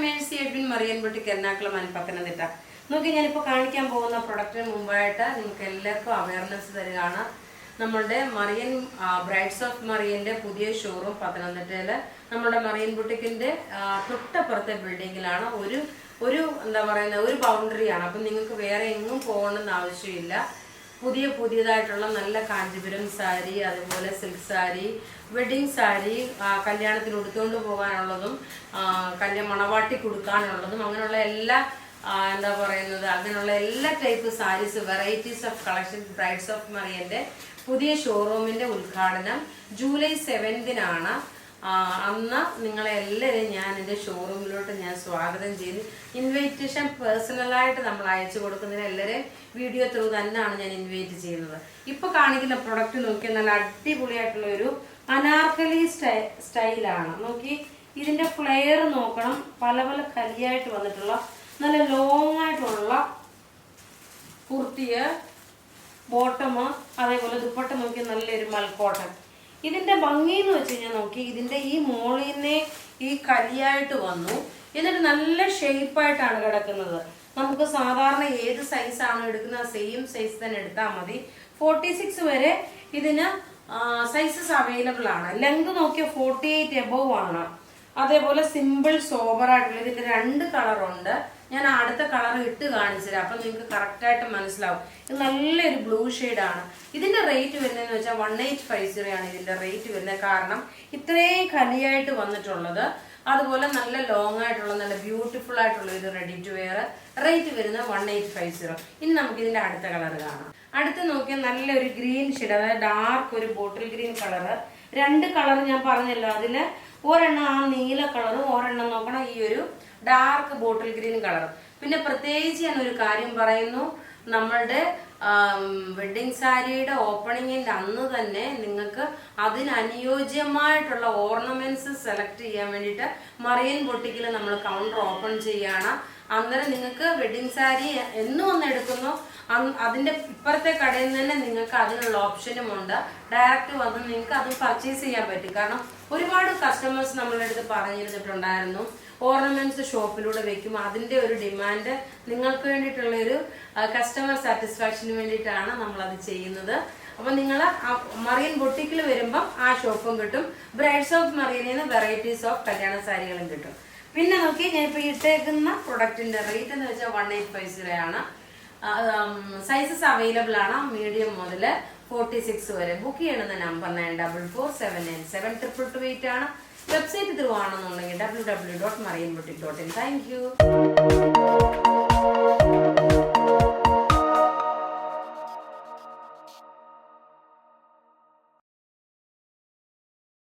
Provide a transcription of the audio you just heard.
Mercy Edwin Marian boutique Ernakulam and Pathanamthitta. നോക്കി ഞാനിപ്പോൾ കാണിക്കാൻ പോകുന്ന പ്രൊഡക്റ്റിന് മുമ്പായിട്ട് നിങ്ങൾക്ക് എല്ലാവർക്കും അവയർനെസ് തരികയാണ്. നമ്മളുടെ മറിയൻ ബ്രൈഡ്സ് ഓഫ് മറിയന്റെ പുതിയ ഷോറൂം പത്തനംതിട്ടയില് നമ്മുടെ മറിയൻ ബുട്ടിക്കിന്റെ തൊട്ടപ്പുറത്തെ ബിൽഡിങ്ങിലാണ്. ഒരു എന്താ പറയുന്ന ഒരു ബൗണ്ടറിയാണ്. അപ്പം നിങ്ങൾക്ക് വേറെ എങ്ങും പോകണമെന്ന് ആവശ്യമില്ല. പുതിയതായിട്ടുള്ള നല്ല കാഞ്ചീപുരം സാരി, അതുപോലെ സിൽക്ക് സാരി, വെഡിങ് സാരി, കല്യാണത്തിന് ഉടുത്തുകൊണ്ട് പോകാനുള്ളതും മണവാട്ടി കൊടുക്കാനുള്ളതും അങ്ങനെയുള്ള എല്ലാ എന്താ പറയുന്നത് അങ്ങനെയുള്ള എല്ലാ type sarees, varieties of collection brides of മറിയന്റെ പുതിയ ഷോറൂമിന്റെ ഉദ്ഘാടനം ജൂലൈ 7-നാണ്. അന്ന് നിങ്ങളെല്ലാവരെയും ഞാൻ എൻ്റെ ഷോറൂമിലോട്ട് ഞാൻ സ്വാഗതം ചെയ്ത് ഇൻവൈറ്റേഷൻ പേഴ്സണലായിട്ട് നമ്മൾ അയച്ചു കൊടുക്കുന്നതിന് എല്ലാവരെയും വീഡിയോ ത്രൂ തന്നെയാണ് ഞാൻ ഇൻവൈറ്റ് ചെയ്യുന്നത്. ഇപ്പോൾ കാണിക്കുന്ന പ്രൊഡക്റ്റ് നോക്കി നല്ല അടിപൊളിയായിട്ടുള്ള ഒരു അനാർക്കലി സ്റ്റൈലാണ്. നോക്കി ഇതിന്റെ ഫ്ലെയർ നോക്കണം. പല പല കലിയായിട്ട് വന്നിട്ടുള്ള നല്ല ലോങ് ആയിട്ടുള്ള കുർത്തിയ ബോട്ടം, അതേപോലെ ദുപ്പട്ട നോക്കി നല്ലൊരു മൽക്കോട്ടൻ. ഇതിന്റെ ഭംഗി എന്ന് വെച്ച് കഴിഞ്ഞാൽ നോക്കി ഇതിന്റെ ഈ മോളിനെ ഈ കലിയായിട്ട് വന്നു, എന്നിട്ട് നല്ല ഷേപ്പായിട്ടാണ് കിടക്കുന്നത്. നമുക്ക് സാധാരണ ഏത് സൈസാണോ എടുക്കുന്നത് സെയിം സൈസ് തന്നെ എടുത്താൽ മതി. 46 വരെ ഇതിന് സൈസസ് അവൈലബിൾ ആണ്. ലെങ്ത് നോക്കിയാൽ 48 എബോവ് ആണ്. അതേപോലെ സിമ്പിൾ സോബർ ആയിട്ടുള്ള ഇതിന്റെ 2 കളറുണ്ട്. ഞാൻ അടുത്ത കളർ ഇട്ട് കാണിച്ചുതരാം, അപ്പൊ നിങ്ങൾക്ക് കറക്റ്റായിട്ട് മനസ്സിലാവും. ഇത് നല്ലൊരു ബ്ലൂ ആണ്. ഇതിന്റെ റേറ്റ് വരുന്നതെന്ന് വെച്ചാൽ 1850 ആണ് ഇതിന്റെ റേറ്റ് വരുന്നത്. കാരണം ഇത്രയും കലിയായിട്ട് വന്നിട്ടുള്ളത്, അതുപോലെ നല്ല ലോങ് ആയിട്ടുള്ള നല്ല ബ്യൂട്ടിഫുൾ ആയിട്ടുള്ള ഇത് റെഡി ടു വെയർ. റേറ്റ് വരുന്നത് 1850. ഇനി നമുക്ക് ഇതിന്റെ അടുത്ത കളർ കാണാം. അടുത്ത് നോക്കിയാൽ നല്ലൊരു ഗ്രീൻ ഷെയ്ഡ്, അതായത് ഡാർക്ക് ഒരു ബോട്ടിൽ ഗ്രീൻ കളറ്. 2 കളർ ഞാൻ പറഞ്ഞല്ലോ, അതില് ഒരെണ്ണം ആ നീല കളറും ഒരെണ്ണം നോക്കണം ഈ ഒരു ഡാർക്ക് ബോട്ടിൽ ഗ്രീൻ കളറും. പിന്നെ പ്രത്യേകിച്ച് ഞാൻ ഒരു കാര്യം പറയുന്നു, നമ്മളുടെ വെഡിങ് സാരിയുടെ ഓപ്പണിങ്ങിന്റെ അന്ന് തന്നെ നിങ്ങൾക്ക് അതിനനുയോജ്യമായിട്ടുള്ള ഓർണമെന്റ്സ് സെലക്ട് ചെയ്യാൻ വേണ്ടിയിട്ട് മറിയൻ ബൊട്ടിക്കിൽ നമ്മൾ കൗണ്ടർ ഓപ്പൺ ചെയ്യാണ്. അന്നേരം നിങ്ങൾക്ക് വെഡിങ് സാരി എന്നും ഒന്ന് എടുക്കുന്നു, അതിന്റെ ഇപ്പുറത്തെ കടയിൽ നിന്ന് തന്നെ നിങ്ങൾക്ക് അതിനുള്ള ഓപ്ഷനും ഉണ്ട്. ഡയറക്റ്റ് വന്ന് നിങ്ങൾക്ക് അത് പർച്ചേസ് ചെയ്യാൻ പറ്റും. കാരണം ഒരുപാട് കസ്റ്റമേഴ്സ് നമ്മളുടെ അടുത്ത് പറഞ്ഞിരുന്നിട്ടുണ്ടായിരുന്നു, ഓർണമെന്റ്സ് ഷോപ്പിലൂടെ വെക്കുമ്പോൾ അതിന്റെ ഒരു ഡിമാൻഡ് നിങ്ങൾക്ക് വേണ്ടിയിട്ടുള്ള ഒരു കസ്റ്റമർ സാറ്റിസ്ഫാക്ഷന് വേണ്ടിയിട്ടാണ് നമ്മളത് ചെയ്യുന്നത്. അപ്പൊ നിങ്ങൾ മറിയൻ ബൊട്ടിക്കിൽ വരുമ്പം ആ ഷോപ്പും കിട്ടും. ബ്രൈഡ്സ് ഓഫ് മറിയനിൽ നിന്ന് വെറൈറ്റീസ് ഓഫ് കല്യാണ സാരികളും കിട്ടും. പിന്നെ നോക്കി ഞാൻ ഇപ്പൊ ഇട്ടേക്കുന്ന പ്രൊഡക്റ്റിന്റെ റേറ്റ് എന്ന് വെച്ചാൽ 1850 ആണ്. സൈസസ് അവൈലബിൾ ആണ്, മീഡിയം മുതൽ 46 വരെ. ബുക്ക് ചെയ്യണമെന്ന നമ്പർ 9447972228 ആണ്. വെബ്സൈറ്റ് ത്രൂ ആണെന്നുണ്ടെങ്കിൽ www.marianboutique.in. Thank you.